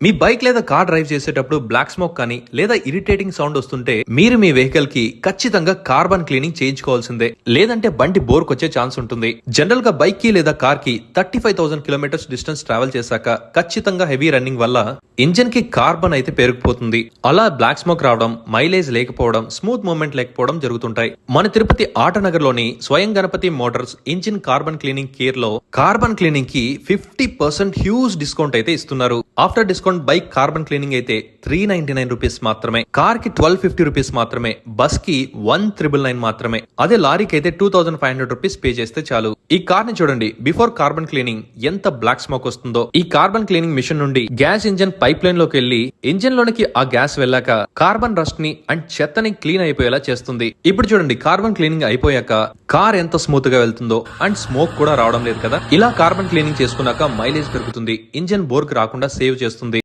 మీ bike లేదా car drive చేసేటప్పుడు black smoke కానీ లేదా ఇరిటేటింగ్ సౌండ్ వస్తుంటే మీరు మీ వెహికల్ కి ఖచ్చితంగా కార్బన్ క్లీనింగ్ చేయించుకోవాల్సిందే, లేదంటే బండి బోర్కు వచ్చే ఛాన్స్ ఉంటుంది. జనరల్ గా బైక్ కి లేదా కార్ కి 35,000 కిలోమీటర్స్ డిస్టెన్స్ ట్రావెల్ చేశాక ఖచ్చితంగా హెవీ రన్నింగ్ వల్ల ఇంజిన్ కి కార్బన్ అయితే పెరిగిపోతుంది. అలా బ్లాక్ స్మోక్ రావడం, మైలేజ్ లేకపోవడం, స్మూత్ మూవ్మెంట్ లేకపోవడం జరుగుతుంటాయి. మన తిరుపతి ఆటనగర్ లోని Swayam Ganapati motors engine carbon cleaning care లో కార్బన్ క్లీనింగ్ కి 50% హ్యూజ్ డిస్కౌంట్ అయితే ఇస్తున్నారు. After discount bike carbon cleaning అయితే 399 రూపీస్ మాత్రమే, కార్ కి 1250 రూపీస్ మాత్రమే, బస్ కి 1999 మాత్రమే. అదే లారీకి అయితే 2500 రూపీస్ పే చేస్తే చాలు. ఈ కార్ ని చూడండి, బిఫోర్ కార్బన్ క్లీనింగ్ ఎంత బ్లాక్ స్మోక్ వస్తుందో. ఈ కార్బన్ క్లీనింగ్ మిషన్ నుండి గ్యాస్ ఇంజిన్ పైప్ లైన్ లోకి వెళ్లి ఇంజిన్ లోనికి ఆ గ్యాస్ వెళ్ళాక కార్బన్ రస్ట్ ని అండ్ చెత్తని క్లీన్ అయిపోయేలా చేస్తుంది. ఇప్పుడు చూడండి, కార్బన్ క్లీనింగ్ అయిపోయాక కార్ ఎంత స్మూత్ గా వెళ్తుందో అండ్ స్మోక్ కూడా రావడం లేదు కదా. ఇలా కార్బన్ క్లీనింగ్ చేసుకున్నాక మైలేజ్ పెరుగుతుంది, ఇంజిన్ బోర్క్ రాకుండా సేవ్ చేస్తుంది.